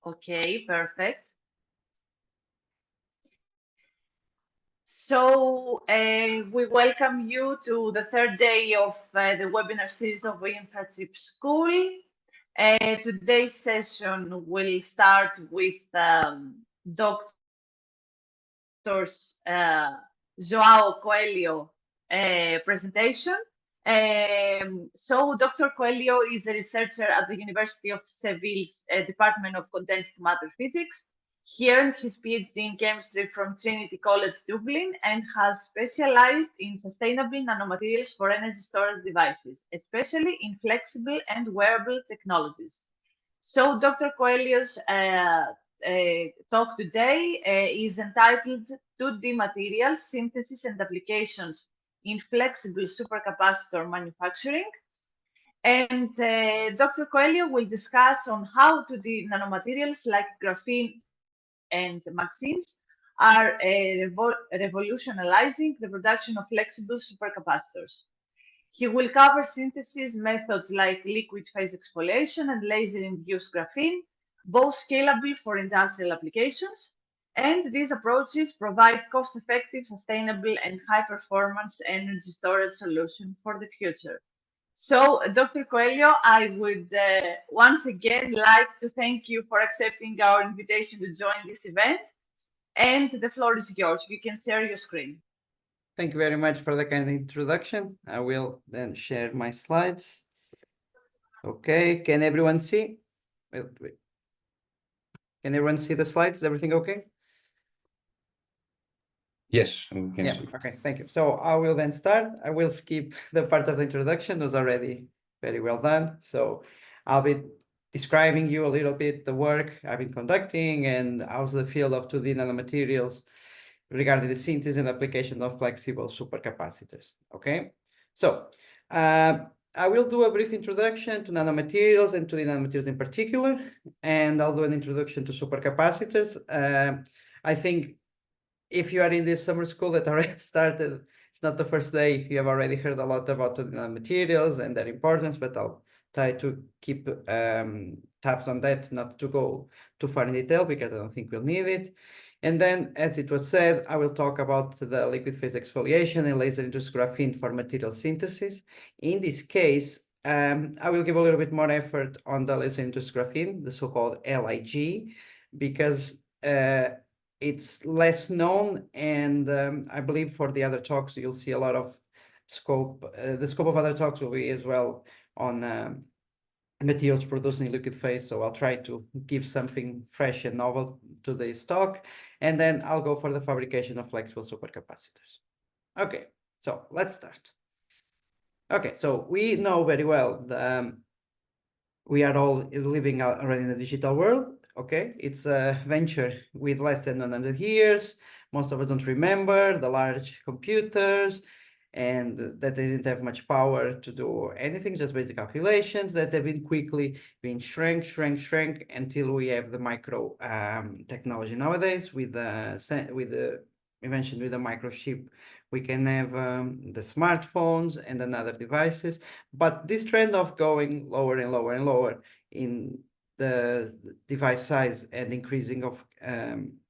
Okay, perfect. So we welcome you to the third day of the webinar series of Internship School. Today's session will start with Dr. João Coelho presentation. So Dr. Coelho is a researcher at the University of Seville's Department of Condensed Matter Physics. He earned his PhD in chemistry from Trinity College Dublin and has specialized in sustainable nanomaterials for energy storage devices, especially in flexible and wearable technologies. So Dr. Coelho's talk today is entitled 2D Materials, Synthesis and Applications in Flexible Supercapacitor Manufacturing. And Dr. Coelho will discuss on how 2D nanomaterials like graphene and vaccines are revolutionizing the production of flexible supercapacitors. He will cover synthesis methods like liquid phase exfoliation and laser-induced graphene, both scalable for industrial applications. And these approaches provide cost-effective, sustainable, and high-performance energy storage solution for the future. So, Dr. Coelho, I would once again like to thank you for accepting our invitation to join this event. And the floor is yours. You can share your screen. Thank you very much for the kind introduction. I will then share my slides. Okay, can everyone see? Wait. Can everyone see the slides? Is everything okay? Yes, we can see. Okay, thank you. So I will then start. I will skip the part of the introduction. It was already very well done. So I'll be describing you a little bit the work I've been conducting and how's the field of 2D nanomaterials regarding the synthesis and application of flexible supercapacitors. Okay, so I will do a brief introduction to nanomaterials and 2D nanomaterials in particular, and I'll do an introduction to supercapacitors. I think if you are in this summer school that already started, it's not the first day, you have already heard a lot about 2D nanomaterials and their importance, but I'll try to keep tabs on that, not to go too far in detail because I don't think we'll need it. And then, as it was said, I will talk about the liquid phase exfoliation and laser-induced graphene for material synthesis. In this case, I will give a little bit more effort on the laser-induced graphene, the so-called LIG, because it's less known, and I believe for the other talks, you'll see a lot of scope. The scope of other talks will be as well on materials produced in liquid phase, so I'll try to give something fresh and novel to this talk, and then I'll go for the fabrication of flexible supercapacitors. Okay, so let's start. Okay, so we know very well that we are all living already in the digital world. Okay, it's a venture with less than 100 years. Most of us don't remember the large computers, and that they didn't have much power to do anything, just basic calculations that have been quickly being shrank until we have the micro technology nowadays with the invention with the microchip. We can have the smartphones and then other devices, but this trend of going lower and lower and lower in the device size and increasing of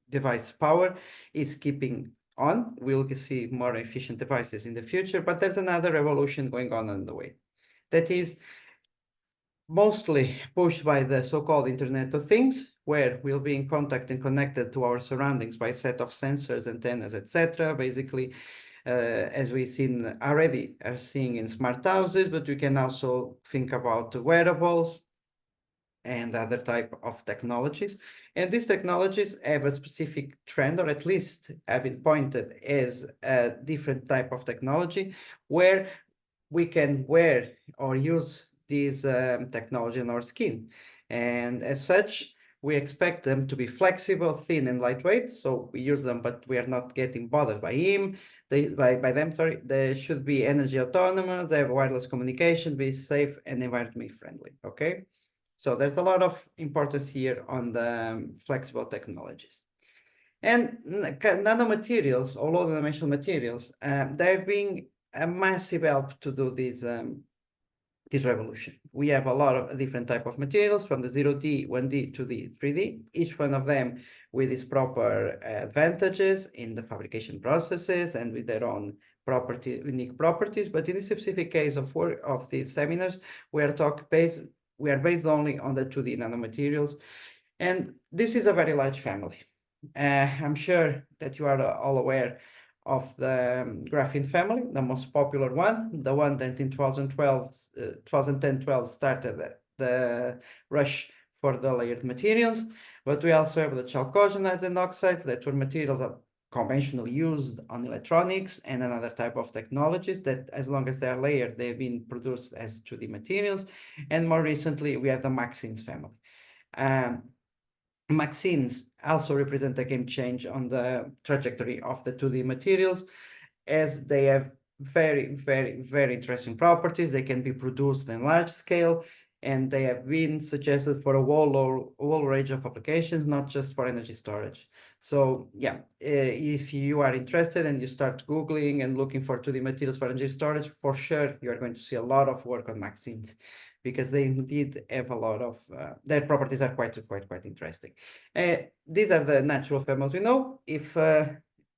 device power is keeping on. We'll see more efficient devices in the future, but there's another revolution going on the way that is mostly pushed by the so-called Internet of Things, where we'll be in contact and connected to our surroundings by a set of sensors, antennas, etc. Basically, as we've seen already, are seeing in smart houses, but we can also think about wearables and other type of technologies. And these technologies have a specific trend, or at least have been pointed as a different type of technology where we can wear or use this technology on our skin. And as such, we expect them to be flexible, thin, and lightweight. So we use them, but we are not getting bothered by them. They should be energy autonomous, they have wireless communication, be safe, and environmentally friendly. Okay. So there's a lot of importance here on the flexible technologies. And nanomaterials, or low-dimensional materials, they're being a massive help to do this this revolution. We have a lot of different type of materials from the 0D, 1D to the 3D, each one of them with its proper advantages in the fabrication processes and with their own unique properties. But in this specific case of these seminars, we are based only on the 2D nanomaterials. And this is a very large family. I'm sure that you are all aware of the graphene family, the most popular one, the one that in 2010-12 started the rush for the layered materials. But we also have the chalcogenides and oxides that were materials of conventionally used on electronics and another type of technologies that, as long as they are layered, they've been produced as 2D materials. And more recently, we have the MXenes family. MXenes also represent a game change on the trajectory of the 2D materials, as they have very, very, very interesting properties. They can be produced in large scale, and they have been suggested for a whole range of applications, not just for energy storage. So yeah, if you are interested and you start Googling and looking for 2D materials for energy storage, for sure, you are going to see a lot of work on MXenes, because they indeed have a lot of, their properties are quite interesting. These are the natural families we know. If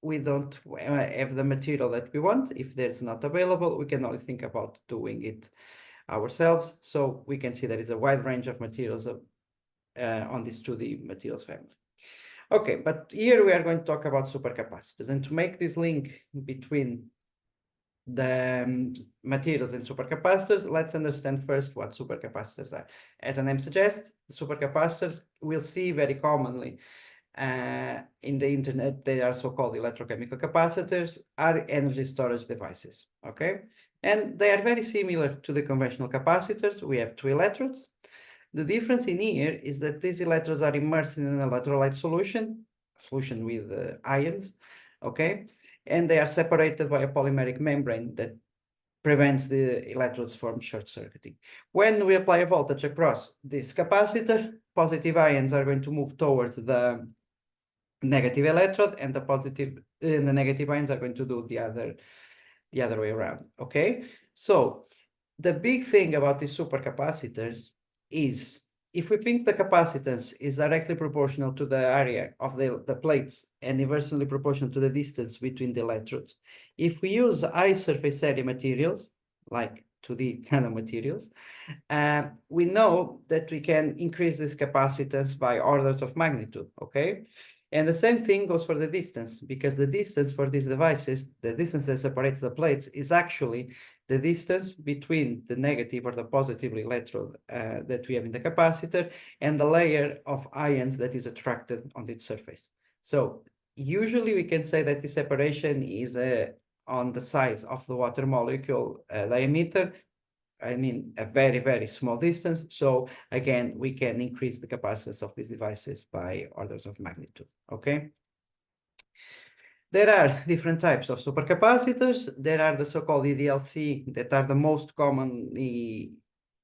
we don't have the material that we want, if there's not available, we can always think about doing it ourselves. So we can see there is a wide range of materials on this 2D materials family. Okay, but here we are going to talk about supercapacitors, and to make this link between the materials and supercapacitors, let's understand first what supercapacitors are. As the name suggests, supercapacitors we'll see very commonly in the internet. They are so-called electrochemical capacitors, are energy storage devices, okay? And they are very similar to the conventional capacitors. We have two electrodes. The difference in here is that these electrodes are immersed in an electrolyte solution with ions, okay? And they are separated by a polymeric membrane that prevents the electrodes from short-circuiting. When we apply a voltage across this capacitor, positive ions are going to move towards the negative electrode, and the negative ions are going to do the other way around, okay? So the big thing about these supercapacitors is, if we think the capacitance is directly proportional to the area of the plates and inversely proportional to the distance between the electrodes, if we use high surface area materials, like 2D nanomaterials, we know that we can increase this capacitance by orders of magnitude, okay? And the same thing goes for the distance, because the distance for these devices, the distance that separates the plates, is actually the distance between the negative or the positive electrode that we have in the capacitor and the layer of ions that is attracted on its surface. So usually we can say that the separation is on the size of the water molecule diameter. I mean, a very, very small distance. So again, we can increase the capacitance of these devices by orders of magnitude, okay? There are different types of supercapacitors. There are the so-called EDLC that are the most commonly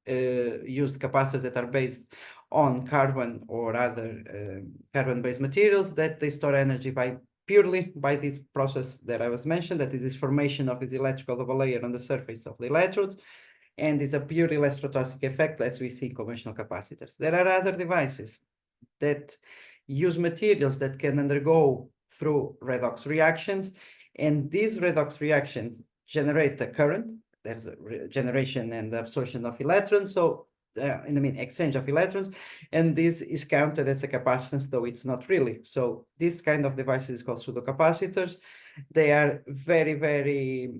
used capacitors that are based on carbon or other carbon-based materials, that they store energy purely by this process that I was mentioned, that is this formation of this electrical double layer on the surface of the electrodes. And it's a pure electrostatic effect, as we see in conventional capacitors. There are other devices that use materials that can undergo through redox reactions, and these redox reactions generate a current. There's a generation and absorption of electrons, so exchange of electrons, and this is counted as a capacitance, though it's not really. So this kind of devices is called pseudocapacitors. They are very, very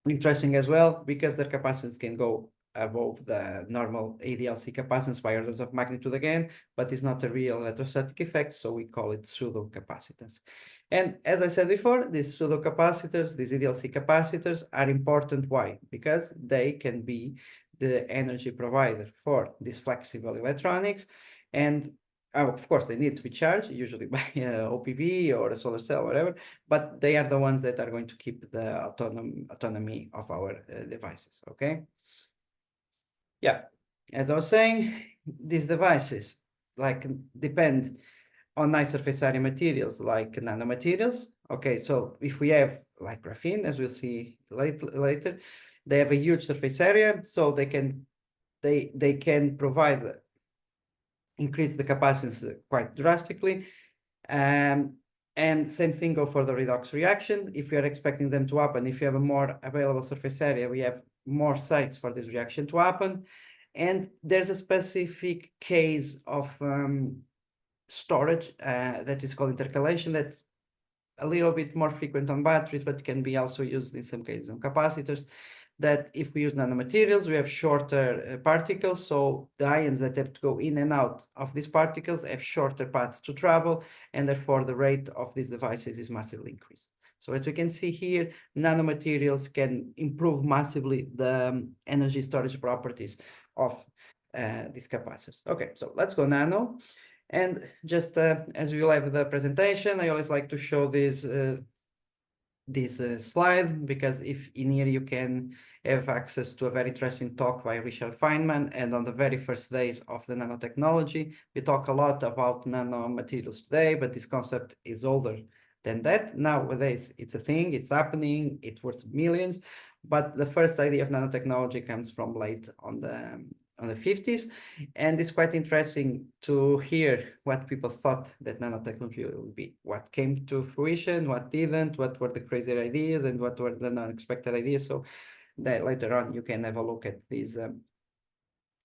interesting as well, because their capacitance can go above the normal ADLC capacitance by orders of magnitude again, but it's not a real electrostatic effect, so we call it pseudo-capacitance. And as I said before, these pseudo-capacitors, these ADLC capacitors, are important. Why? Because they can be the energy provider for these flexible electronics, and of course, they need to be charged, usually by OPV or a solar cell, whatever, but they are the ones that are going to keep the autonomy of our devices, okay? Yeah, as I was saying, these devices depend on high surface area materials like nanomaterials. Okay, so if we have like graphene, as we'll see later, They have a huge surface area, so they can provide increase the capacitance quite drastically. And same thing go for the redox reaction. If we are expecting them to happen, if you have a more available surface area, we have more sites for this reaction to happen. And there's a specific case of storage that is called intercalation, that's a little bit more frequent on batteries, but can be also used in some cases on capacitors. That if we use nanomaterials, we have shorter particles, so the ions that have to go in and out of these particles have shorter paths to travel, and therefore the rate of these devices is massively increased. So as we can see here, nanomaterials can improve massively the energy storage properties of these capacitors. Okay, so let's go nano. And just as we will have the presentation, I always like to show this slide, because if in here you can have access to a very interesting talk by Richard Feynman, and on the very first days of the nanotechnology, we talk a lot about nanomaterials today, but this concept is older than that. Nowadays, it's a thing, it's happening, it's worth millions, but the first idea of nanotechnology comes from late on the 50s, and it's quite interesting to hear what people thought that nanotechnology would be, what came to fruition, what didn't, what were the crazy ideas, and what were the unexpected ideas. So that later on you can have a look at this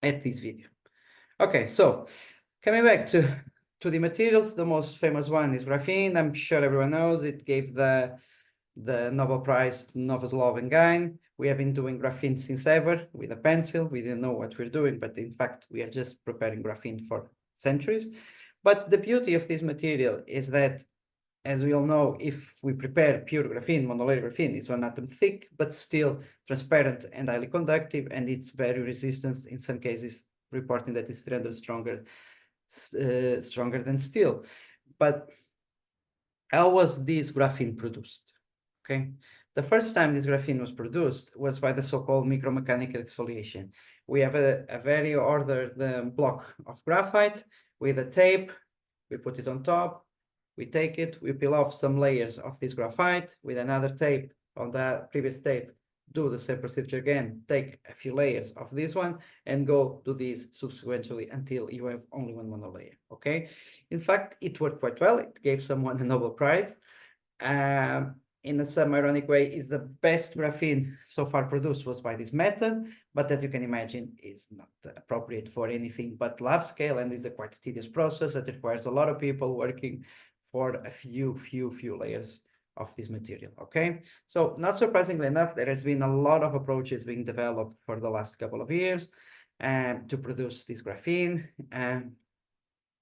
video. Okay, so coming back to the materials, the most famous one is graphene. I'm sure everyone knows it gave the Nobel Prize to Novoselov and Gein. We have been doing graphene since ever with a pencil. We didn't know what we're doing, but in fact, we are just preparing graphene for centuries. But the beauty of this material is that, as we all know, if we prepare pure graphene, monolayer graphene, it's 1 atom thick, but still transparent and highly conductive, and it's very resistant, in some cases reporting that it's 300 stronger than steel. But how was this graphene produced? Okay, the first time this graphene was produced was by the so-called micromechanical exfoliation. We have a very ordered block of graphite with a tape. We put it on top, we take it, we peel off some layers of this graphite with another tape on the previous tape, do the same procedure again, take a few layers of this one, and go do this subsequently until you have only one monolayer. Okay, in fact, it worked quite well. It gave someone a Nobel Prize. In some ironic way, is the best graphene so far produced was by this method, but as you can imagine, is not appropriate for anything but lab scale, and is a quite tedious process that requires a lot of people working for a few layers of this material. Okay, so not surprisingly enough, there has been a lot of approaches being developed for the last couple of years to produce this graphene.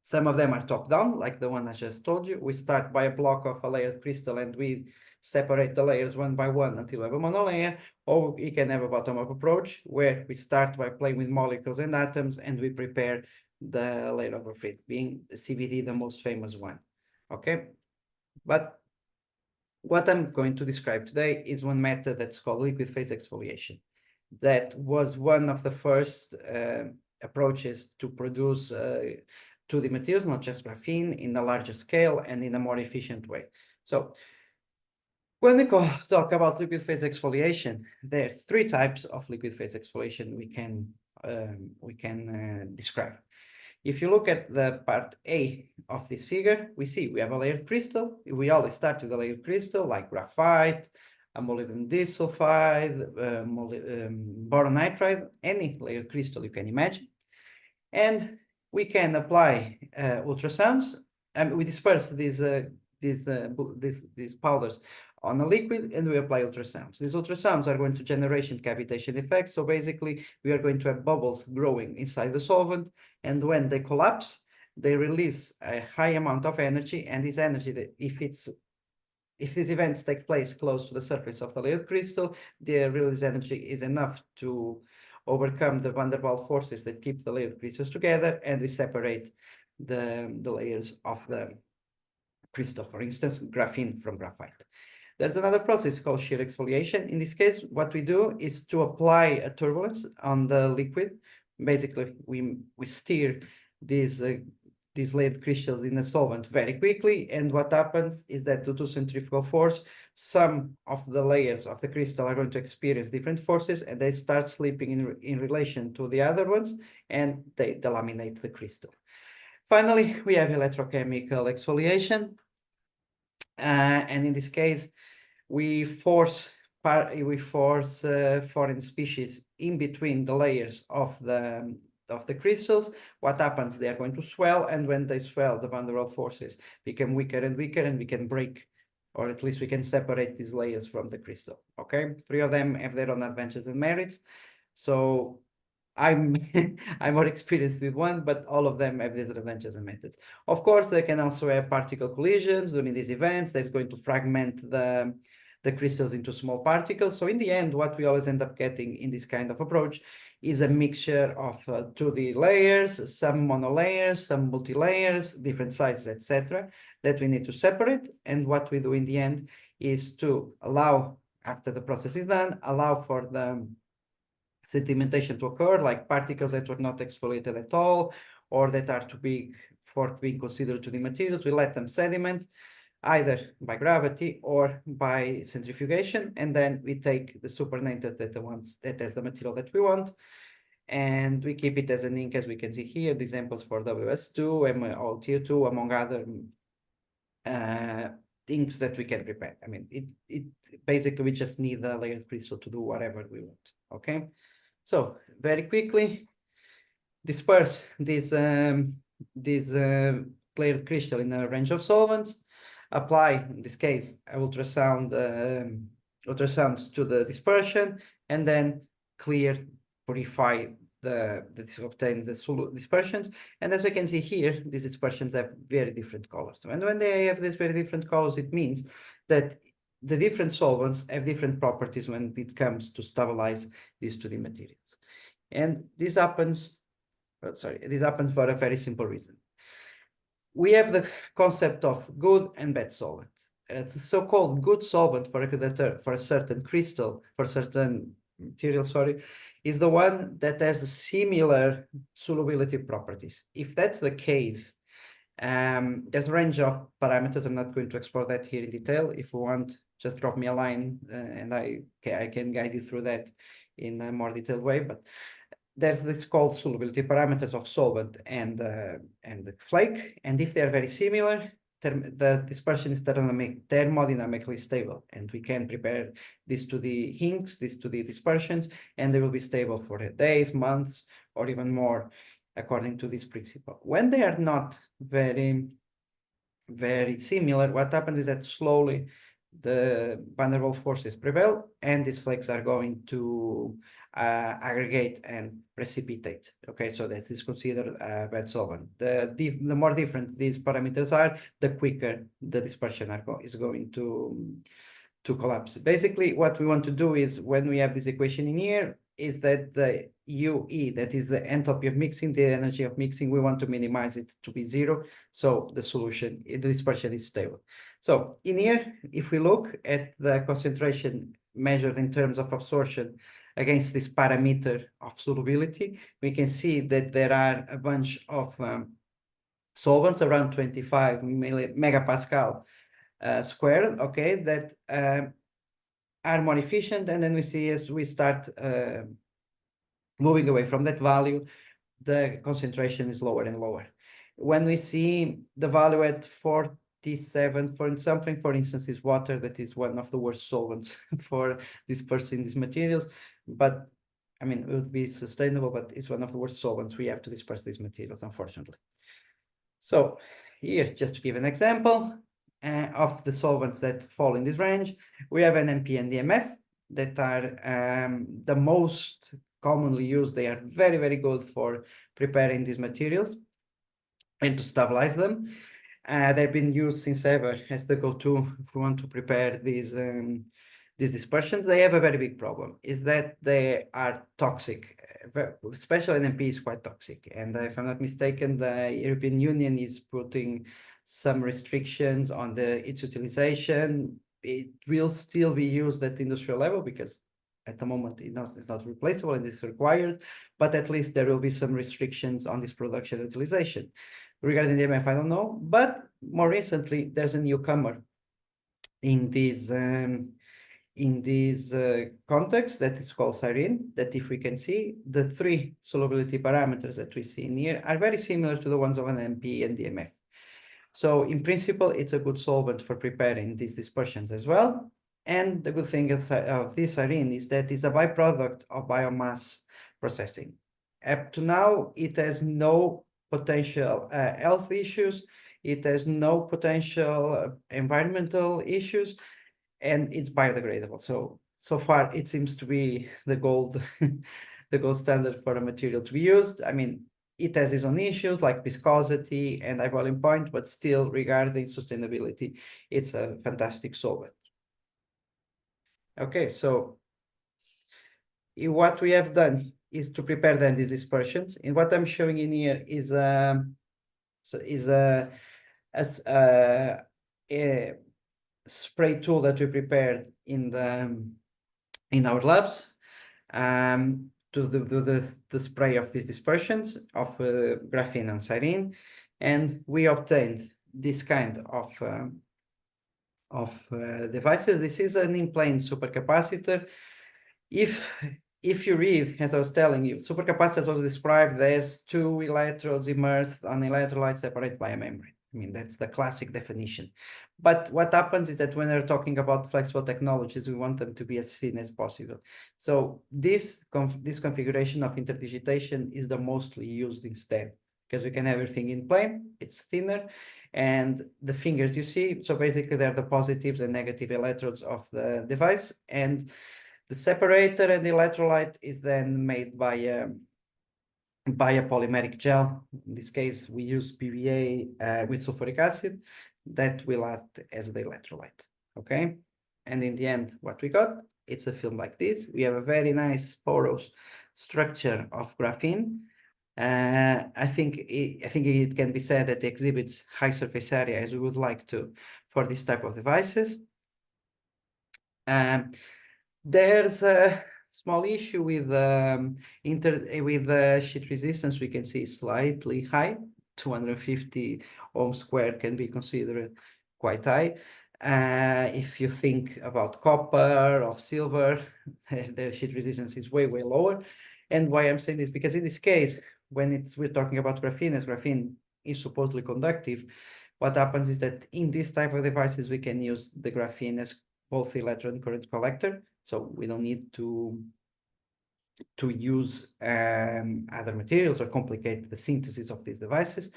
Some of them are top-down, like the one I just told you. We start by a block of a layered crystal, and we separate the layers one by one until we have a monolayer. Or we can have a bottom-up approach, where we start by playing with molecules and atoms, and we prepare the layer of graphene, being CVD the most famous one. Okay, but what I'm going to describe today is one method that's called liquid phase exfoliation. That was one of the first approaches to produce 2D materials, not just graphene, in a larger scale and in a more efficient way. So when we talk about liquid phase exfoliation, there are 3 types of liquid phase exfoliation we can describe. If you look at the part A of this figure, we see we have a layered crystal. We always start with a layered crystal like graphite, molybdenum disulfide, boron nitride, any layered crystal you can imagine. And we can apply ultrasounds, and we disperse these powders on a liquid, and we apply ultrasounds. These ultrasounds are going to generate cavitation effects. So basically, we are going to have bubbles growing inside the solvent, and when they collapse, they release a high amount of energy. And this energy, that if these events take place close to the surface of the layered crystal, the released energy is enough to overcome the van der Waals forces that keep the layered crystals together, and we separate the layers of the crystal, for instance, graphene from graphite. There's another process called shear exfoliation. In this case, what we do is to apply a turbulence on the liquid. Basically, we steer this these layered crystals in a solvent very quickly. And what happens is that due to centrifugal force, some of the layers of the crystal are going to experience different forces, and they start slipping in relation to the other ones, and they delaminate the crystal. Finally, we have electrochemical exfoliation. And in this case, we force foreign species in between the layers of the crystals. What happens? They are going to swell, and when they swell, the van der Waals forces become weaker and weaker, and we can break, or at least we can separate these layers from the crystal. Okay, 3 of them have their own advantages and merits. So I'm I'm more experienced with one, but all of them have these advantages and methods. Of course, they can also have particle collisions during these events. That's going to fragment the crystals into small particles. So in the end, what we always end up getting in this kind of approach is a mixture of 2D layers, some monolayers, some multi-layers, different sizes, etc., that we need to separate. And what we do in the end is to allow, after the process is done, allow for the sedimentation to occur, like particles that were not exfoliated at all, or that are too big for being considered to the materials. We let them sediment either by gravity or by centrifugation, and then we take the supernatant that has the material that we want, and we keep it as an ink, as we can see here, the examples for WS2, MOTO2, among other inks that we can prepare. I mean, it basically, we just need the layered crystal to do whatever we want, okay? So very quickly, disperse this layered crystal in a range of solvents, apply, in this case, ultrasound to the dispersion, and then clear, purify obtain the dispersions. And as you can see here, these dispersions have very different colors. And when they have these very different colors, it means that the different solvents have different properties when it comes to stabilize these 2D materials. And this happens, this happens for a very simple reason. We have the concept of good and bad solvent. The so-called good solvent for a certain crystal, for a certain material, is the one that has similar solubility properties. If that's the case, there's a range of parameters. I'm not going to explore that here in detail. If you want, just drop me a line and I can guide you through that in a more detailed way. But there's this called solubility parameters of solvent and the flake. And if they are very similar, the dispersion is thermodynamically stable. And we can prepare these to the inks, these to the dispersions, and they will be stable for days, months, or even more, according to this principle. When they are not very, very similar, what happens is that slowly the van der Waals forces prevail, and these flakes are going to aggregate and precipitate. Okay, so that is considered a bad solvent. The more different these parameters are, the quicker the dispersion is going to collapse. Basically, what we want to do is, when we have this equation in here, is that the UE, that is the enthalpy of mixing, the energy of mixing, we want to minimize it to be 0. So the solution, the dispersion is stable. So in here, if we look at the concentration measured in terms of absorption against this parameter of solubility, we can see that there are a bunch of solvents around 25 megapascal squared, okay, that are more efficient. And then we see, as we start moving away from that value, the concentration is lower and lower. When we see the value at 47 for something, for instance, is water, that is one of the worst solvents for dispersing these materials. But I mean, it would be sustainable, but it's one of the worst solvents we have to disperse these materials, unfortunately. So here, just to give an example of the solvents that fall in this range, we have NMP and DMF that are the most commonly used. They are very, very good for preparing these materials and to stabilize them. They've been used since ever as the go-to if we want to prepare these dispersions. They have a very big problem, is that they are toxic. Especially NMP is quite toxic. And if I'm not mistaken, the European Union is putting some restrictions on its utilization. It will still be used at industrial level because at the moment it's not replaceable and it's required, but at least there will be some restrictions on this production utilization. Regarding the DMF, I don't know, but more recently there's a newcomer in this context that is called Cyrene, that if we can see, the three solubility parameters that we see in here are very similar to the ones of an MP and DMF. So in principle, it's a good solvent for preparing these dispersions as well. And the good thing of this Cyrene is that it's a byproduct of biomass processing. Up to now, it has no potential health issues. It has no potential environmental issues, and it's biodegradable. So far, it seems to be the gold, the gold standard for a material to be used. I mean, it has its own issues like viscosity and high boiling point, but still regarding sustainability, it's a fantastic solvent. Okay, so what we have done is to prepare then these dispersions. And what I'm showing in here is a spray tool that we prepared in our labs to do the spray of these dispersions of graphene and Cyrene, and we obtained this kind of devices. This is an in-plane supercapacitor. If you read, as I was telling you, supercapacitors are described as two electrodes immersed on electrolyte separated by a membrane. I mean, that's the classic definition. But what happens is that when we're talking about flexible technologies, we want them to be as thin as possible. So this configuration of interdigitation is the mostly used instead, because we can have everything in plane, it's thinner, and the fingers you see, so basically they're the positives and negative electrodes of the device, and the separator and the electrolyte is then made by a polymeric gel. In this case, we use PVA with sulfuric acid that will act as the electrolyte, okay? And in the end, what we got, it's a film like this. We have a very nice porous structure of graphene. I think it can be said that it exhibits high surface area as we would like to for this type of devices. There's a small issue with sheet resistance. We can see slightly high, 250 ohm square can be considered quite high. If you think about copper or silver, the sheet resistance is way lower. And why I'm saying this, because in this case, when we're talking about graphene, as graphene is supposedly conductive, what happens is that in this type of devices, we can use the graphene as both electron current collector. So we don't need to use other materials or complicate the synthesis of these devices.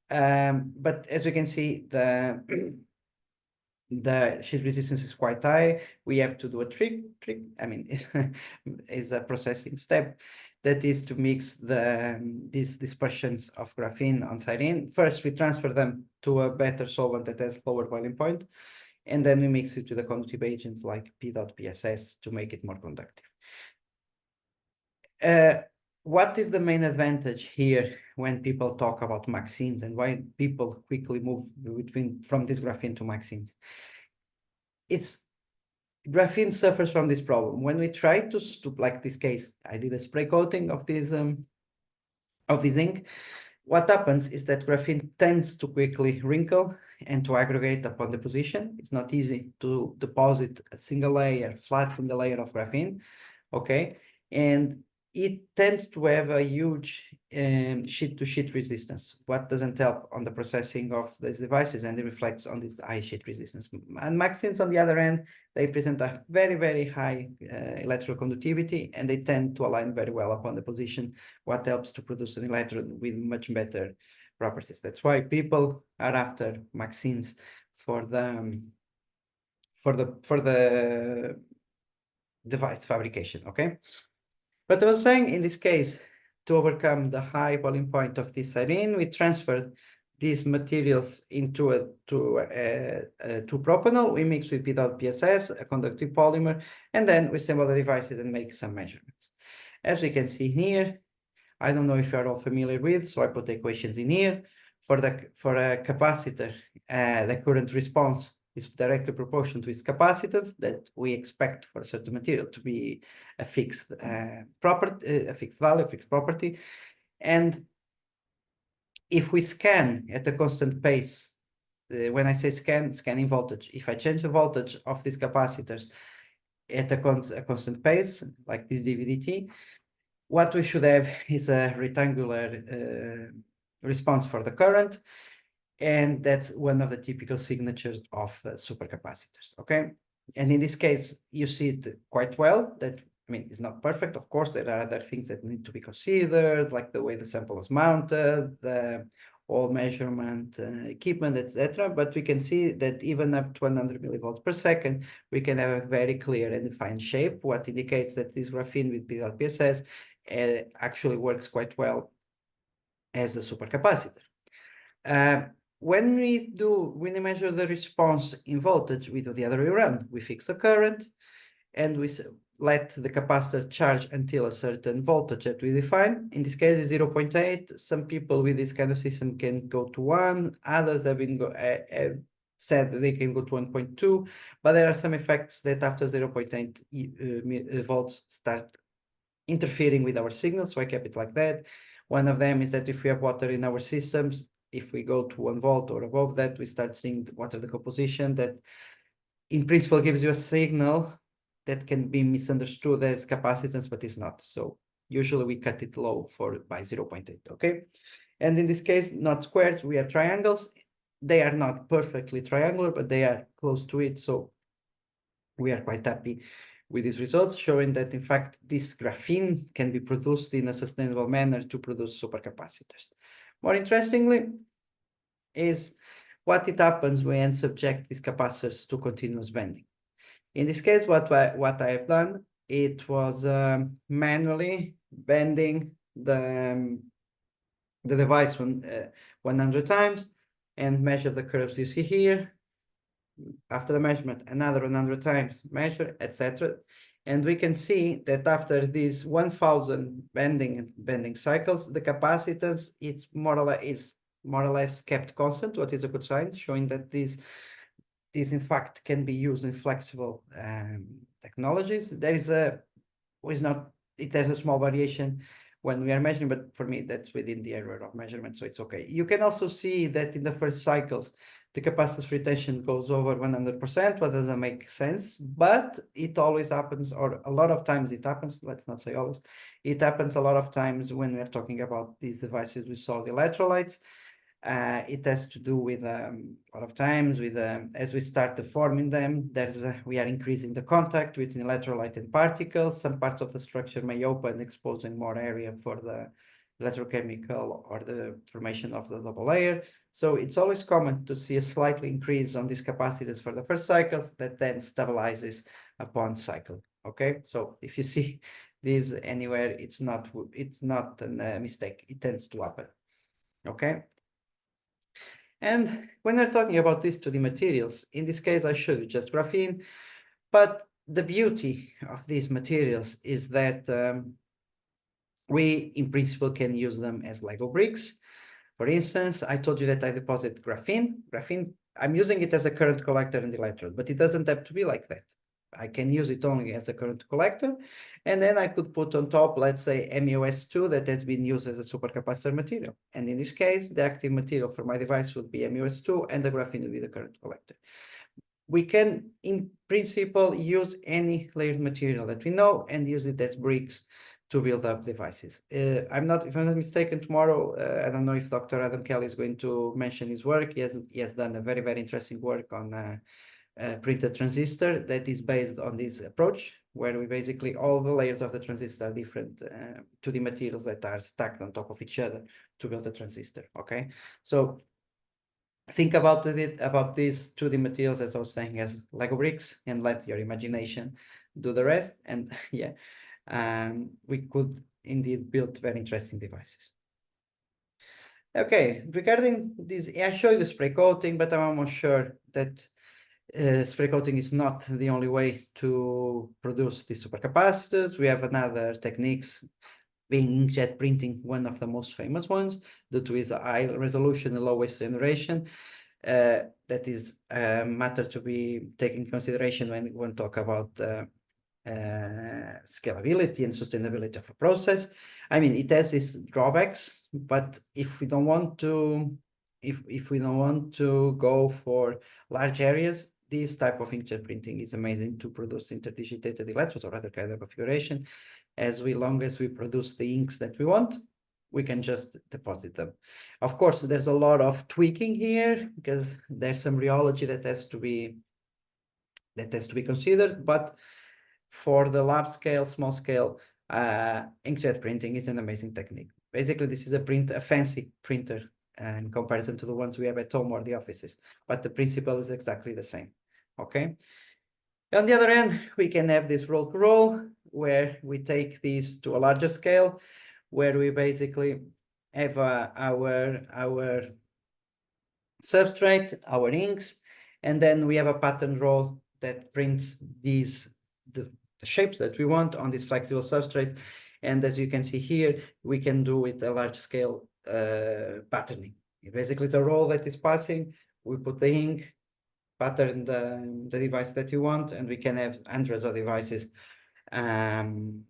But as we can see, the sheet resistance is quite high. We have to do a trick. I mean, is a processing step that is to mix these dispersions of graphene on Cyrene. First, we transfer them to a better solvent that has lower boiling point, and then we mix it to the conductive agents like P.PSS to make it more conductive. What is the main advantage here when people talk about MXenes, and why people quickly move from this graphene to MXenes? Graphene suffers from this problem. When we try to like this case, I did a spray coating of this ink. What happens is that graphene tends to quickly wrinkle and to aggregate upon deposition. It's not easy to deposit a single layer, flat single layer of graphene, okay? And it tends to have a huge sheet-to-sheet resistance, what doesn't help on the processing of these devices, and it reflects on this high sheet resistance. And MXenes, on the other hand, they present a very high electrical conductivity, and they tend to align very well upon the position, what helps to produce an electrode with much better properties. That's why people are after MXenes for the device fabrication, okay? But I was saying, in this case, to overcome the high boiling point of this Cyrene, we transferred these materials into to propanol. We mix with P.PSS, a conductive polymer, and then we assemble the devices and make some measurements. As we can see here, I don't know if you are all familiar with, so I put the equations in here. For a capacitor, the current response is directly proportional to its capacitance that we expect for a certain material to be a fixed property, a fixed value, a fixed property. And if we scan at a constant pace, when I say scanning voltage, if I change the voltage of these capacitors at a constant pace, like this dVdt, what we should have is a rectangular response for the current, and that's one of the typical signatures of supercapacitors, okay? And in this case, you see it quite well. That, I mean, it's not perfect. Of course, there are other things that need to be considered, like the way the sample is mounted, the all measurement equipment, etc. But we can see that even up to 100 millivolts per second, we can have a very clear and defined shape, what indicates that this graphene with PSS actually works quite well as a supercapacitor. When we measure the response in voltage, we do the other way around. We fix the current and we let the capacitor charge until a certain voltage that we define. In this case, is 0.8. Some people with this kind of system can go to 1. Others have been said that they can go to 1.2. But there are some effects that after 0.8 volts start interfering with our signal. So I kept it like that. One of them is that if we have water in our systems, if we go to 1 volt or above that, we start seeing the water decomposition that in principle gives you a signal that can be misunderstood as capacitance, but it's not. So usually we cut it low by 0.8, okay? And in this case, not squares, we have triangles. They are not perfectly triangular, but they are close to it. So we are quite happy with these results, showing that in fact, this graphene can be produced in a sustainable manner to produce supercapacitors. More interestingly, is what it happens when subject these capacitors to continuous bending. In this case, what I have done, it was manually bending the device 100 times and measure the curves you see here. After the measurement, another 100 times measure, etc. And we can see that after these 1,000 bending cycles, the capacitance is more or less kept constant, what is a good sign, showing that these in fact can be used in flexible technologies. It has a small variation when we are measuring, but for me, that's within the error of measurement, so it's okay. You can also see that in the first cycles, the capacitance retention goes over 100%, what doesn't make sense, but it always happens, or a lot of times it happens, let's not say always, it happens a lot of times when we're talking about these devices with solid electrolytes. It has to do with a lot of times with as we start deforming them, we are increasing the contact between electrolyte and particles. Some parts of the structure may open, exposing more area for the electrochemical or the formation of the double layer. So it's always common to see a slight increase on these capacitance for the first cycles that then stabilizes upon cycle. Okay, so if you see this anywhere, it's not a mistake. It tends to happen. Okay. And when we're talking about these 2D materials, in this case, I showed you just graphene, but the beauty of these materials is that we, in principle, can use them as Lego bricks. For instance, I told you that I deposit graphene. I'm using it as a current collector in the electrode, but it doesn't have to be like that. I can use it only as a current collector, and then I could put on top, let's say, MuS2 that has been used as a supercapacitor material. And in this case, the active material for my device would be MuS2, and the graphene would be the current collector. We can, in principle, use any layered material that we know and use it as bricks to build up devices. If I'm not mistaken, tomorrow, I don't know if Dr. Adam Kelly is going to mention his work. He has done a very, very interesting work on printed transistor that is based on this approach, where we basically all the layers of the transistor are different 2D materials that are stacked on top of each other to build a transistor. Okay, so think about these 2D materials, as I was saying, as Lego bricks, and let your imagination do the rest. And yeah, we could indeed build very interesting devices. Okay, regarding this, I show you the spray coating, but I'm almost sure that spray coating is not the only way to produce these supercapacitors. We have another techniques, being inkjet printing, one of the most famous ones, due to its high resolution and low waste generation. that is a matter to be taken into consideration when we talk about scalability and sustainability of a process. I mean, it has its drawbacks, but if we don't want to, if we don't want to go for large areas, this type of inkjet printing is amazing to produce interdigitated electrodes or other kind of configuration. As long as we produce the inks that we want, we can just deposit them. Of course, there's a lot of tweaking here because there's some rheology that has to be considered, but for the lab scale, small scale, inkjet printing is an amazing technique. Basically, this is a fancy printer in comparison to the ones we have at home or the offices, but the principle is exactly the same. Okay. On the other hand, we can have this roll to roll where we take these to a larger scale, where we basically have our substrate, our inks, and then we have a pattern roll that prints the shapes that we want on this flexible substrate. And as you can see here, we can do with a large scale patterning. Basically, it's a roll that is passing. We put the ink, pattern the device that you want, and we can have hundreds of devices in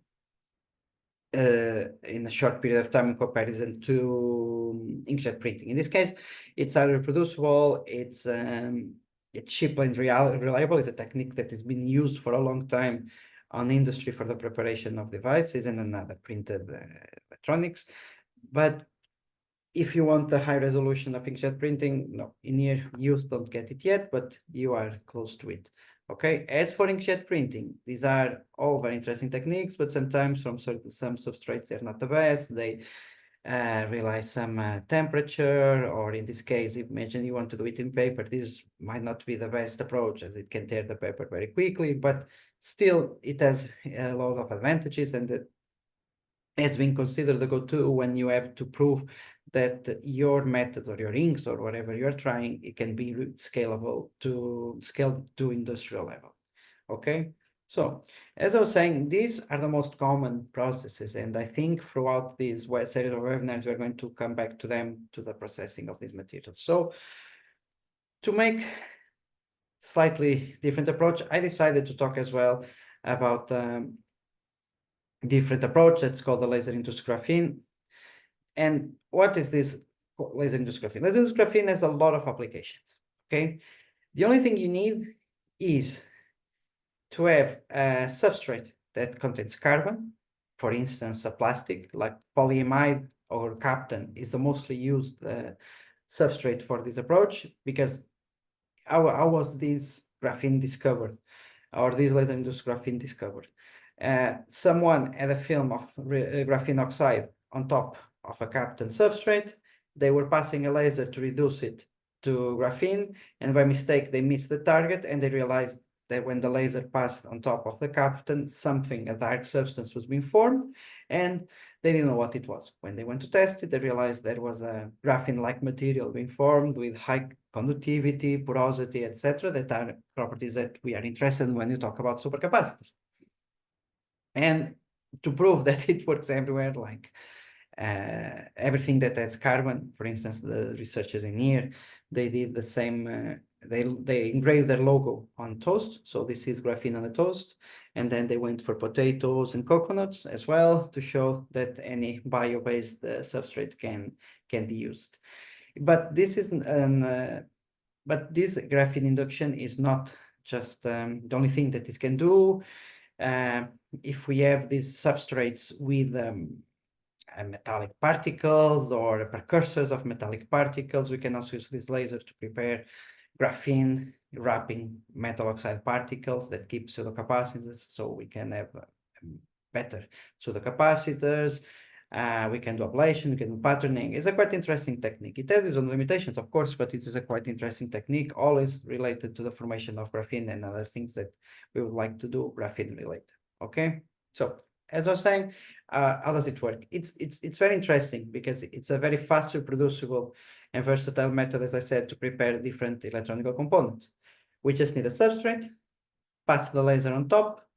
a short period of time in comparison to inkjet printing. In this case, it's highly reproducible, it's cheap and reliable. It's a technique that has been used for a long time on industry for the preparation of devices and another printed electronics. But if you want the high resolution of inkjet printing, no, in here you don't get it yet, but you are close to it. Okay, as for inkjet printing, these are all very interesting techniques, but sometimes from some substrates, they're not the best. They realize some temperature, or in this case, imagine you want to do it in paper, this might not be the best approach as it can tear the paper very quickly, but still it has a lot of advantages, and it has been considered the go-to when you have to prove that your methods or your inks or whatever you're trying, it can be scaled to industrial level. Okay, so as I was saying, these are the most common processes, and I think throughout this series of webinars, we're going to come back to them, to the processing of these materials. So to make slightly different approach, I decided to talk as well about different approach that's called the laser-induced graphene. And what is this laser-induced graphene? Laser-induced graphene has a lot of applications, okay? The only thing you need is to have a substrate that contains carbon, for instance, a plastic like polyamide or Captan is the mostly used substrate for this approach, because how was this graphene discovered, or this laser-induced graphene discovered? Someone had a film of graphene oxide on top of a Captan substrate. They were passing a laser to reduce it to graphene, and by mistake they missed the target, and they realized that when the laser passed on top of the Captan, a dark substance was being formed, and they didn't know what it was. When they went to test it, they realized there was a graphene-like material being formed with high conductivity, porosity, etc. that are properties that we are interested in when you talk about supercapacitors. And to prove that it works everywhere, like everything that has carbon, for instance, the researchers in here, they did the same, they engraved their logo on toast. So this is graphene on the toast. And then they went for potatoes and coconuts as well to show that any bio-based substrate can be used. But this is but this graphene induction is not just the only thing that this can do. If we have these substrates with metallic particles or precursors of metallic particles, we can also use this laser to prepare graphene wrapping metal oxide particles that keep pseudocapacitors, so we can have better pseudocapacitors. We can do ablation, we can do patterning. It's a quite interesting technique. It has its own limitations, of course, but it is a quite interesting technique, always related to the formation of graphene and other things that we would like to do graphene related. Okay, so as I was saying, how does it work? It's very interesting because it's a very fast reproducible and versatile method, as I said, to prepare different electronic components. We just need a substrate, pass the laser on top,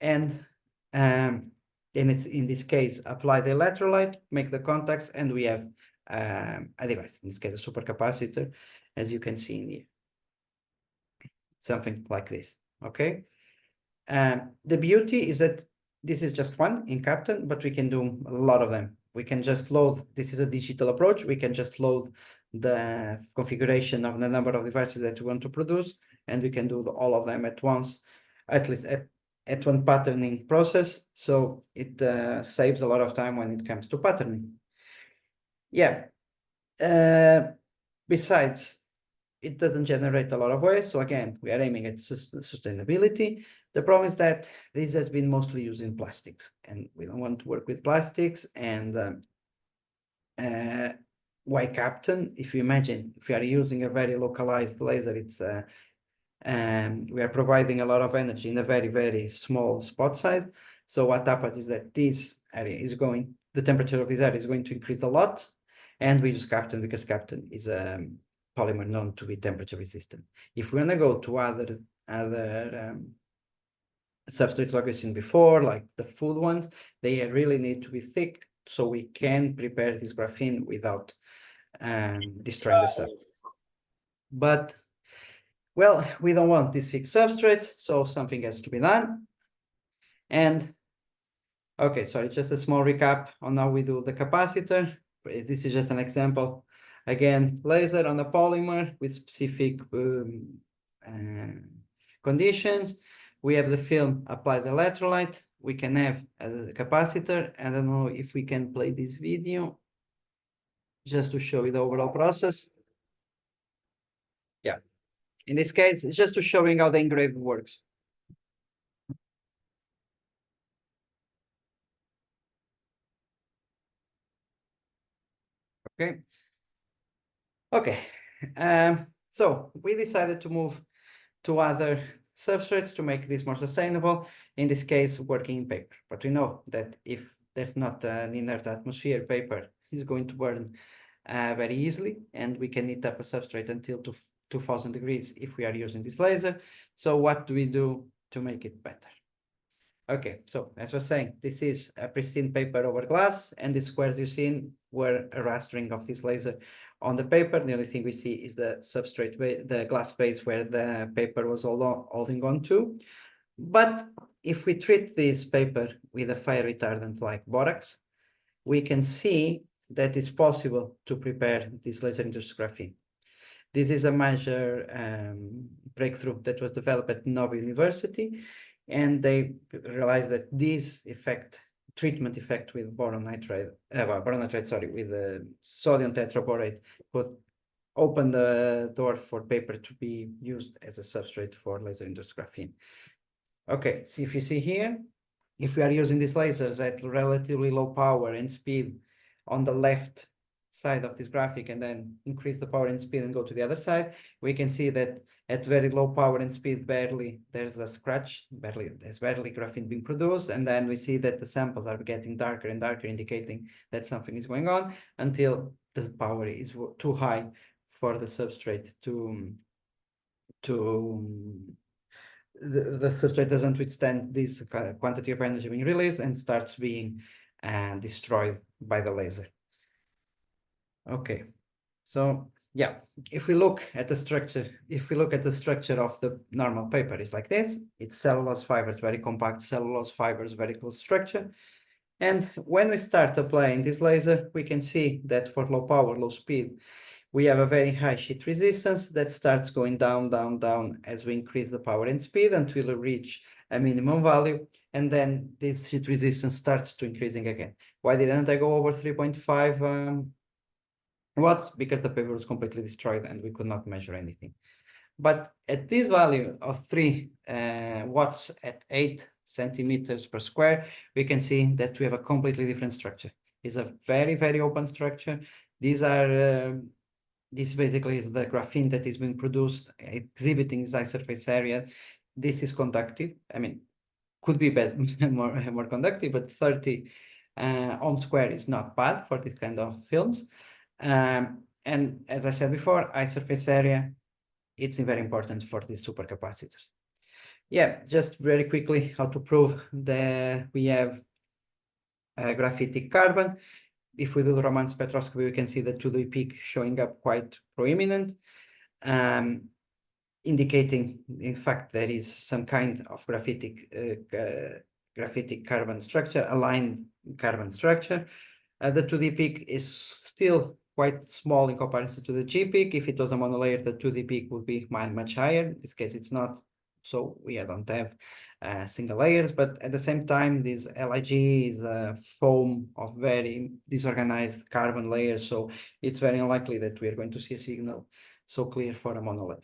and in this case, apply the electrolyte, make the contacts, and we have a device, in this case, a supercapacitor. as you can see in here. Something like this, okay? The beauty is that this is just one in Captain, but we can do a lot of them. We can just load, this is a digital approach, we can just load the configuration of the number of devices that we want to produce, and we can do all of them at once, at least at one patterning process. So it saves a lot of time when it comes to patterning. Yeah. Besides, it doesn't generate a lot of waste. So again, we are aiming at sustainability. The problem is that this has been mostly used in plastics, and we don't want to work with plastics. And why Captain? If you imagine, if we are using a very localized laser, it's we are providing a lot of energy in a very, very small spot size. So what happens is that this area is going, the temperature of this area is going to increase a lot, and we use Captain because Captain is a polymer known to be temperature resistant. If we want to go to other substrates like we've seen before, like the food ones, they really need to be thick so we can prepare this graphene without destroying the substrate. But well, we don't want these fixed substrates, so something has to be done. And okay, sorry, just a small recap on how we do the capacitor. This is just an example. Again, laser on a polymer with specific conditions. We have the film apply the electrolyte. We can have a capacitor. I don't know if we can play this video just to show you the overall process. Yeah. In this case, it's just to showing how the engrave works. Okay. Okay. So we decided to move to other substrates to make this more sustainable. In this case, working in paper. But we know that if there's not an inert atmosphere, paper is going to burn very easily, and we can heat up a substrate until 2000 degrees if we are using this laser. So what do we do to make it better? Okay, so as I was saying, this is a pristine paper over glass, and the squares you see were a rastering of this laser on the paper. The only thing we see is the substrate, the glass base where the paper was holding on to. But if we treat this paper with a fire retardant like borax, we can see that it's possible to prepare this laser-induced graphene. This is a major breakthrough that was developed at Nova University, and they realized that this treatment effect with with the sodium tetraborate could open the door for paper to be used as a substrate for laser-induced graphene. Okay, so if you see here, if we are using these lasers at relatively low power and speed on the left side of this graphic and then increase the power and speed and go to the other side, we can see that at very low power and speed, there's a scratch, there's barely graphene being produced. And then we see that the samples are getting darker and darker, indicating that something is going on until the power is too high for the substrate the substrate doesn't withstand this quantity of energy being released and starts being destroyed by the laser. Okay, so yeah, if we look at the structure, of the normal paper, it's like this. It's cellulose fibers, very compact cellulose fibers, very close structure. And when we start applying this laser, we can see that for low power, low speed, we have a very high sheet resistance that starts going down, down, down as we increase the power and speed until we reach a minimum value. And then this sheet resistance starts to increasing again. Why didn't I go over 3.5 watts? Because the paper was completely destroyed and we could not measure anything. But at this value of 3 watts at 8 centimeters per square, we can see that we have a completely different structure. It's a very, very open structure. This basically is the graphene that is being produced, exhibiting its high surface area. This is conductive. I mean, could be more conductive, but 30 ohm square is not bad for this kind of films. And as I said before, high surface area, it's very important for these supercapacitors. Yeah, just very quickly, how to prove that we have graphitic carbon. If we do the Raman spectroscopy, we can see the 2D peak showing up quite prominent. indicating, in fact, there is some kind of graphitic carbon structure, aligned carbon structure. The 2D peak is still quite small in comparison to the G peak. If it was a monolayer, the 2D peak would be much higher. In this case, it's not, so we don't have single layers, but at the same time, this LIG is a foam of very disorganized carbon layers, so it's very unlikely that we are going to see a signal so clear for a monolayer.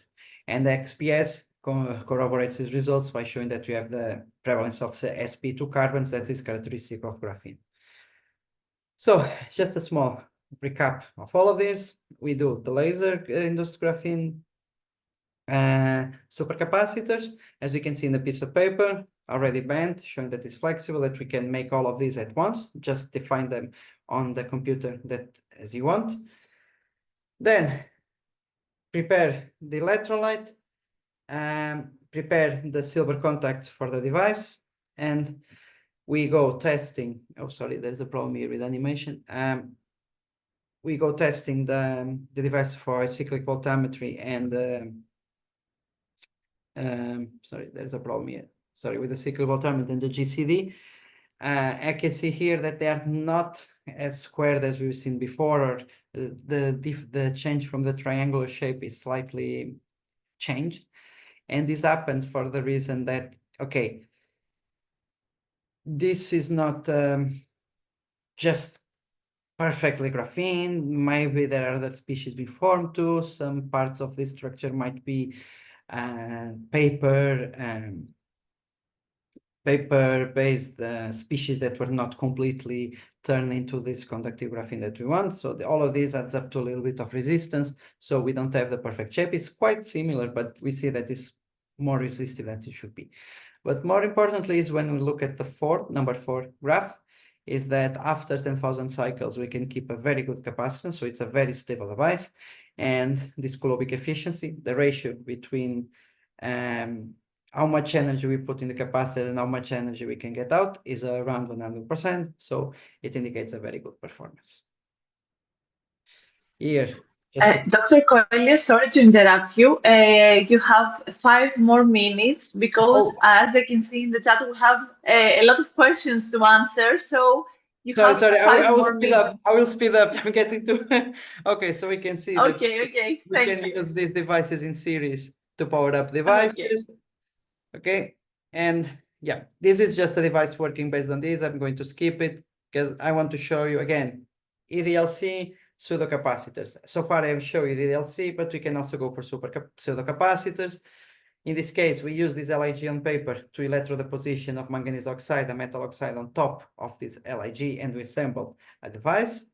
And the XPS corroborates these results by showing that we have the prevalence of the sp2 carbons that is characteristic of graphene. So just a small recap of all of this. We do the laser induced graphene supercapacitors, as you can see in the piece of paper, already bent, showing that it's flexible, that we can make all of these at once, just define them on the computer that as you want. Then prepare the electrolyte, prepare the silver contacts for the device, and we go testing. Oh, sorry, there's a problem here with animation. We go testing the device for cyclic voltammetry and sorry, there's a problem here. Sorry, with the cyclic voltammetry and the GCD. I can see here that they are not as squared as we've seen before, or the change from the triangular shape is slightly changed. And this happens for the reason that, okay, this is not just perfectly graphene. Maybe there are other species being formed too. Some parts of this structure might be paper-based species that were not completely turned into this conductive graphene that we want. So all of this adds up to a little bit of resistance. So we don't have the perfect shape. It's quite similar, but we see that it's more resistive than it should be. But more importantly is when we look at the number 4 graph, is that after 10,000 cycles, we can keep a very good capacitance. So it's a very stable device. And this Coulombic efficiency, the ratio between how much energy we put in the capacitor and how much energy we can get out is around 100%. So it indicates a very good performance. Here, Dr. Coelho, sorry to interrupt you. You have 5 more minutes because, as I can see in the chat, we have a lot of questions to answer. So you have sorry, 5 I will more speed minutes. up. I will speed up. I'm getting to. Okay, so we can see that Okay, we can use these devices in series to power up Okay. devices. Okay, and yeah, this is just a device working based on this. I'm going to skip it because I want to show you again EDLC pseudocapacitors. So far I have shown you EDLC, but we can also go for pseudocapacitors. In this case, we use this LIG on paper to electrode the position of manganese oxide, a metal oxide on top of this LIG, and we assemble a device.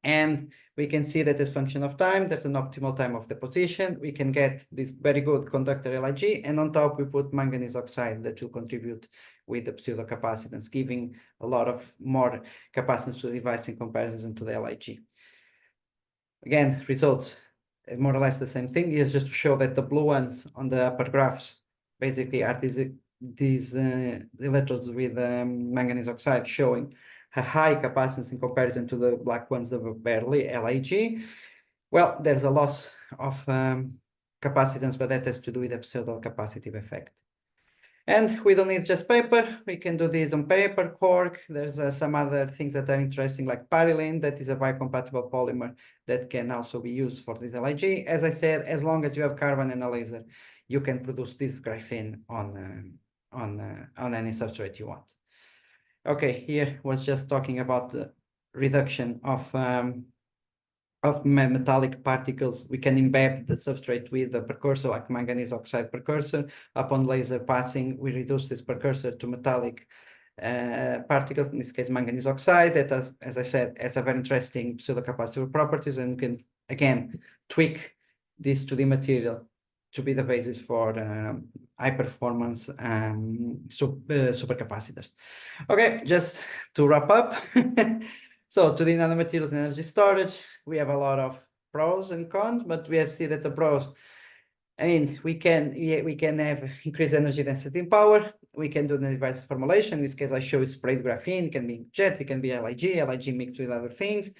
And we can see that as function of time, there's an optimal time of deposition. We can get this very good conductor LIG, and on top we put manganese oxide that will contribute with the pseudocapacitance, giving a lot of more capacitance to the device in comparison to the LIG. Again, results more or less the same thing. It's just to show that the blue ones on the upper graphs basically are these electrodes with manganese oxide showing a high capacitance in comparison to the black ones that were barely LIG. Well, there's a loss of capacitance, but that has to do with the pseudo-capacitive effect. And we don't need just paper. We can do this on paper, cork. There's some other things that are interesting, like Parilene, that is a biocompatible polymer that can also be used for this LIG. As I said, as long as you have carbon and a laser, you can produce this graphene on any substrate you want. Okay, here was just talking about the reduction of metallic particles. We can embed the substrate with a precursor like manganese oxide precursor. Upon laser passing, we reduce this precursor to metallic particles, in this case manganese oxide, that as I said, has a very interesting pseudocapacitor properties, and can again tweak this to the material to be the basis for high performance supercapacitors. Okay, just to wrap up. So to the nanomaterials and energy storage, we have a lot of pros and cons, but we have seen that the pros, I mean, we can have increased energy density and power. We can do the device formulation. In this case, I show sprayed graphene. It can be jet, it can be LIG mixed with other things.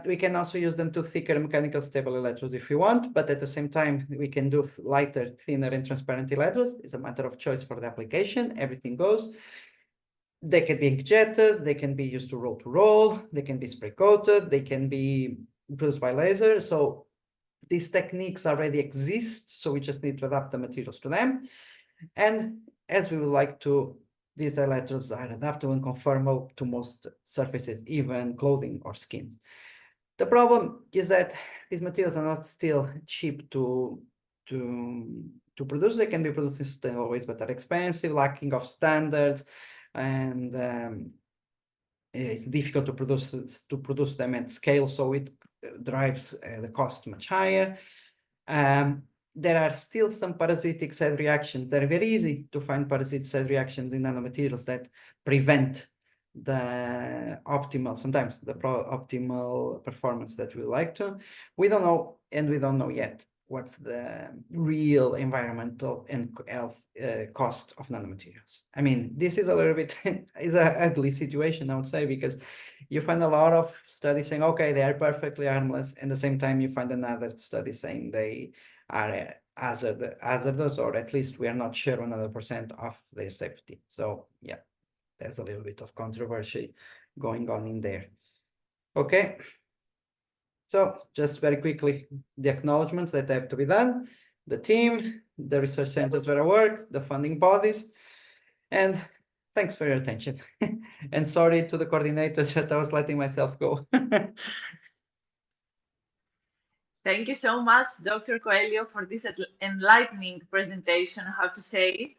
We can also use them to thicker mechanical stable electrodes if we want, but at the same time, we can do lighter, thinner, and transparent electrodes. It's a matter of choice for the application. Everything goes. They can be inkjetted, they can be used to roll, they can be spray coated, they can be produced by laser. So these techniques already exist, so we just need to adapt the materials to them. And as we would like to, these electrodes are adaptable and conformal to most surfaces, even clothing or skin. The problem is that these materials are not still cheap to produce. They can be produced in sustainable ways, but are expensive, lacking of standards, and it's difficult to produce them at scale, so it drives the cost much higher. There are still some parasitic side reactions. They're very easy to find parasitic side reactions in nanomaterials that prevent the optimal, sometimes the optimal performance that we like to. We don't know, and we don't know yet what's the real environmental and health cost of nanomaterials. I mean, this is a little bit is an ugly situation, I would say, because you find a lot of studies saying, okay, they are perfectly harmless, and at the same time you find another study saying they are hazardous, or at least we are not sure 100% of their safety. So yeah, there's a little bit of controversy going on in there. Okay. So just very quickly, the acknowledgements that have to be done, the team, the research centers where I work, the funding bodies, and thanks for your attention. And sorry to the coordinators that I was letting myself go. Thank you so much, Dr. Coelho, for this enlightening presentation, I have to say.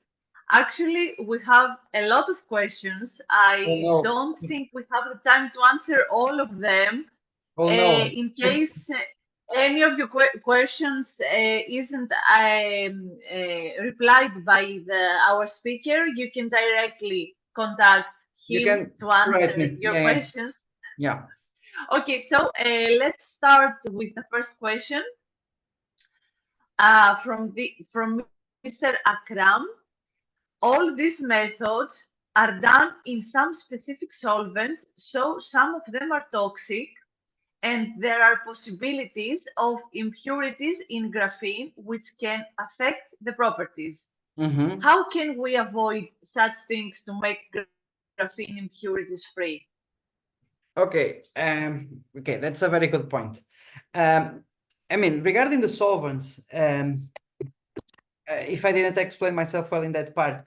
Actually, we have a lot of questions. I Oh, no. don't think we have the time to answer all of them. Oh, no. In case any of your questions isn't replied by our speaker, you can directly contact him to answer your questions. Yeah. Okay, so let's start with the first question from Mr. Akram. All these methods are done in some specific solvents, so some of them are toxic, and there are possibilities of impurities in graphene which can affect the properties. Mm-hmm. How can we avoid such things to make graphene impurities free? Okay. Okay, that's a very good point. I mean, regarding the solvents, if I didn't explain myself well in that part,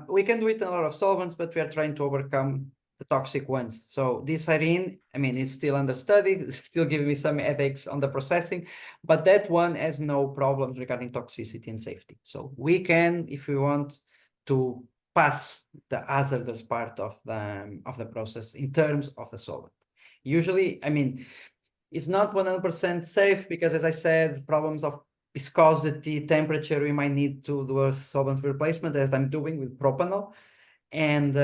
we can do it in a lot of solvents, but we are trying to overcome the toxic ones. So this serine, I mean, it's still under study, it's still giving me some headaches on the processing, but that one has no problems regarding toxicity and safety. So we can, if we want, to pass the hazardous part of the process in terms of the solvent. Usually, I mean, it's not 100% safe because, as I said, problems of viscosity, temperature, we might need to do a solvent replacement, as I'm doing with propanol, and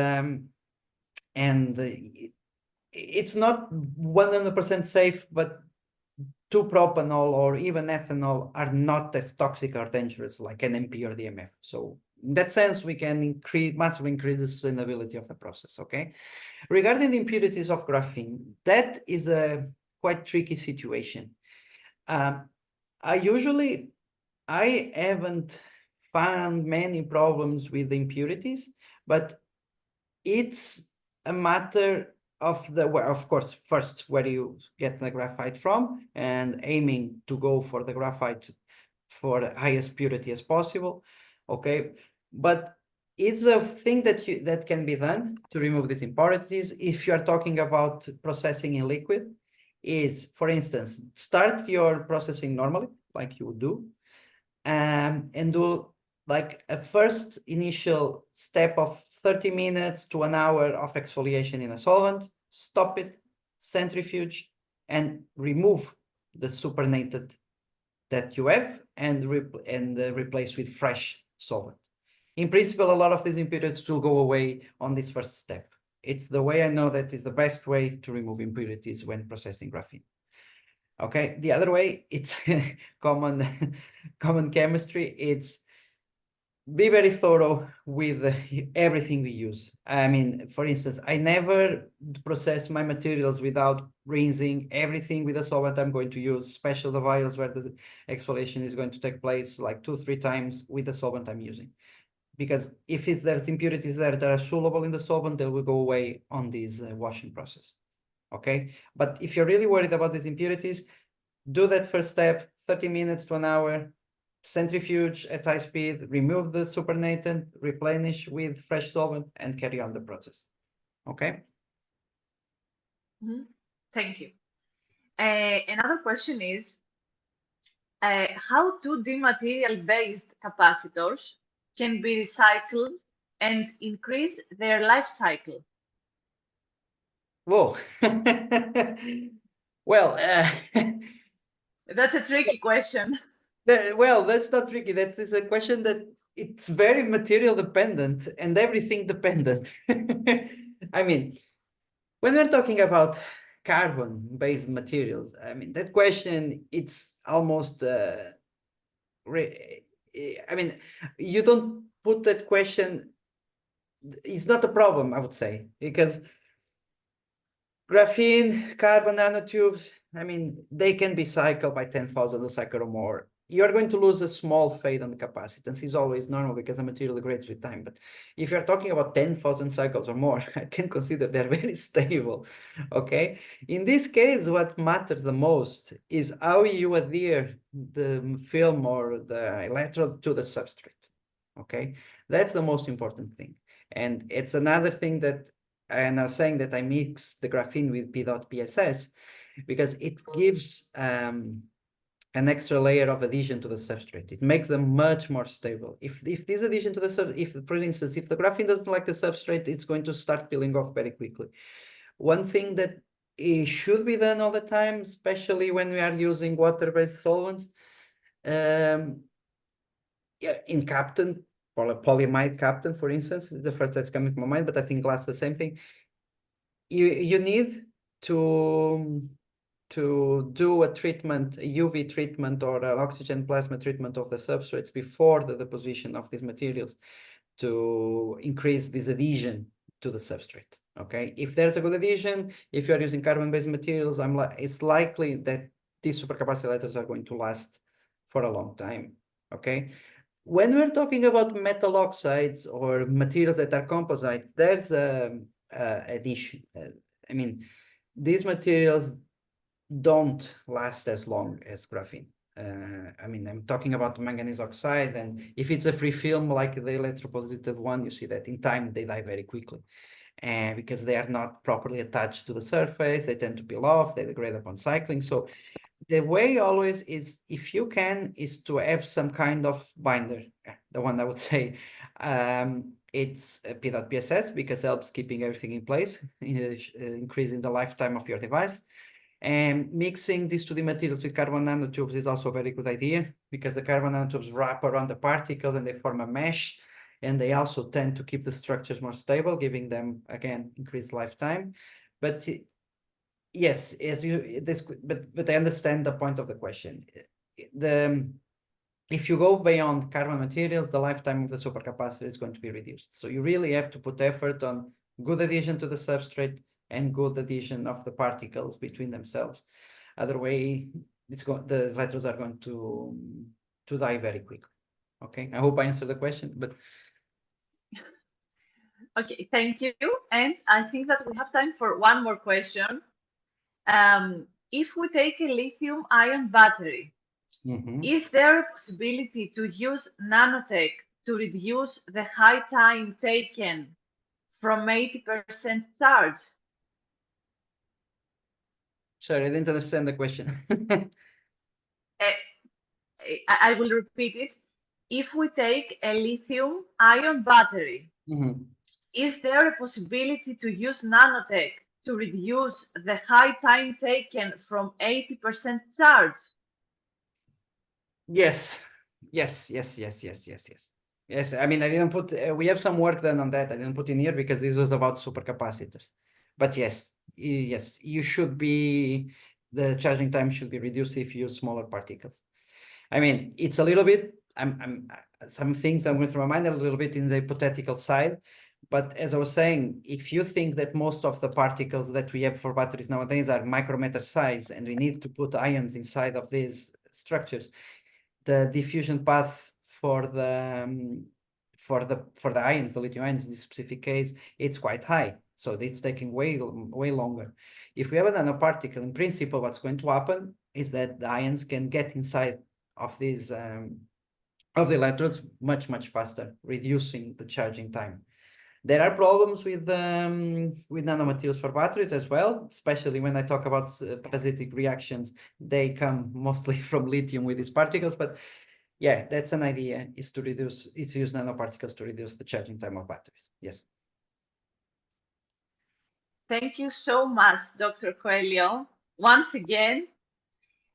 it's not 100% safe, but 2-propanol or even ethanol are not as toxic or dangerous like NMP or DMF. So in that sense, we can massively increase the sustainability of the process. Okay. Regarding the impurities of graphene, that is a quite tricky situation. I haven't found many problems with the impurities, but it's a matter of of course, first, where you get the graphite from and aiming to go for the graphite for the highest purity as possible. Okay. But it's a thing that can be done to remove these impurities. If you are talking about processing in liquid, is, for instance, start your processing normally, like you would do, and do like a first initial step of 30 minutes to an hour of exfoliation in a solvent, stop it, centrifuge, and remove the supernatant that you have and replace with fresh solvent. In principle, a lot of these impurities will go away on this first step. It's the way I know that is the best way to remove impurities when processing graphene. Okay, the other way, it's common chemistry. It's be very thorough with everything we use. I mean, for instance, I never process my materials without rinsing everything with a solvent I'm going to use, especially the vials where the exfoliation is going to take place like 2-3 times with the solvent I'm using. Because if there's impurities there that are soluble in the solvent, they will go away on this washing process. Okay, but if you're really worried about these impurities, do that first step, 30 minutes to an hour, centrifuge at high speed, remove the supernatant, replenish with fresh solvent, and carry on the process. Okay? Thank you. Another question is, how 2D material-based capacitors can be recycled and increase their life cycle? Whoa. Well, That's a tricky question. well, that's not tricky. That is a question that it's very material dependent and everything dependent. I mean, when we're talking about carbon-based materials, I mean, that question, it's almost, I mean, you don't put that question, it's not a problem, I would say, because graphene, carbon nanotubes, I mean, they can be cycled by 10,000 a cycle or more. You're going to lose a small fade on the capacitance. It's always normal because the material degrades with time. But if you're talking about 10,000 cycles or more, I can consider they're very stable. Okay. In this case, what matters the most is how you adhere the film or the electrode to the substrate. Okay. That's the most important thing. And it's another thing that and I was saying that I mix the graphene with P.PSS because it gives an extra layer of adhesion to the substrate. It makes them much more stable. If this adhesion to the for instance, if the graphene doesn't like the substrate, it's going to start peeling off very quickly. One thing that it should be done all the time, especially when we are using water-based solvents, yeah, in Captain, polyamide Captain, for instance, the first that's coming to my mind, but I think glass the same thing. You need to do a treatment, a UV treatment or an oxygen plasma treatment of the substrates before the deposition of these materials to increase this adhesion to the substrate. Okay, if there's a good adhesion, if you're using carbon-based materials, it's likely that these supercapacitors are going to last for a long time. Okay, when we're talking about metal oxides or materials that are composites, there's an issue. I mean, these materials don't last as long as graphene. I mean, I'm talking about manganese oxide, and if it's a free film like the electroposited one, you see that in time they die very quickly. And because they are not properly attached to the surface, they tend to peel off, they degrade upon cycling. So the way always is, if you can, is to have some kind of binder. The one I would say, it's P.PSS because it helps keeping everything in place, increasing the lifetime of your device. And mixing these 2D materials with carbon nanotubes is also a very good idea because the carbon nanotubes wrap around the particles and they form a mesh. And they also tend to keep the structures more stable, giving them, again, increased lifetime. But yes, but I understand the point of the question. If you go beyond carbon materials, the lifetime of the supercapacitor is going to be reduced. So you really have to put effort on good adhesion to the substrate and good adhesion of the particles between themselves. Other way, the electrodes are going to die very quickly. Okay, I hope I answered the question, but. Okay, thank you. And I think that we have time for one more question. If we take a lithium-ion battery, is there a possibility to use nanotech to reduce the high time taken from 80% charge? Sorry, I didn't understand the question. I will repeat it. If we take a lithium-ion battery, is there a possibility to use nanotech to reduce the high time taken from 80% charge? Yes. Yes, I mean, I didn't put, we have some work done on that. I didn't put in here because this was about supercapacitors. But yes, you should be, the charging time should be reduced if you use smaller particles. I mean, it's a little bit some things I'm going to remind a little bit in the hypothetical side. But as I was saying, if you think that most of the particles that we have for batteries nowadays are micrometer size, and we need to put ions inside of these structures, the diffusion path for the ions, the lithium ions in this specific case, it's quite high. So it's taking way longer. If we have a nanoparticle, in principle, what's going to happen is that the ions can get inside of these of the electrodes much faster, reducing the charging time. There are problems with nanomaterials for batteries as well, especially when I talk about parasitic reactions. They come mostly from lithium with these particles, but yeah, that's an idea, is to use nanoparticles to reduce the charging time of batteries. Yes. Thank you so much, Dr. Coelho, once again,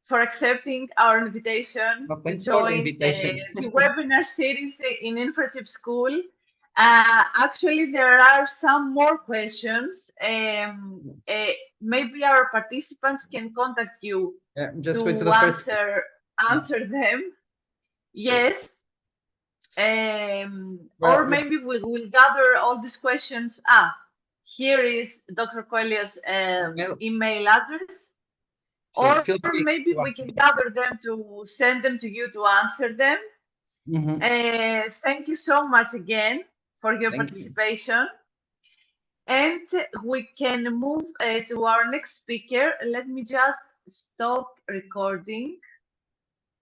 for accepting our invitation to join the webinar series in Infrastructure School. Actually, there are some more questions. Maybe our participants can contact you to answer them. Yes. Or maybe we'll gather all these questions. Here is Dr. Coelho's email address. So or maybe we can gather them to send them to you to answer them. Thank you so much again for your participation. And we can move to our next speaker. Let me just stop recording.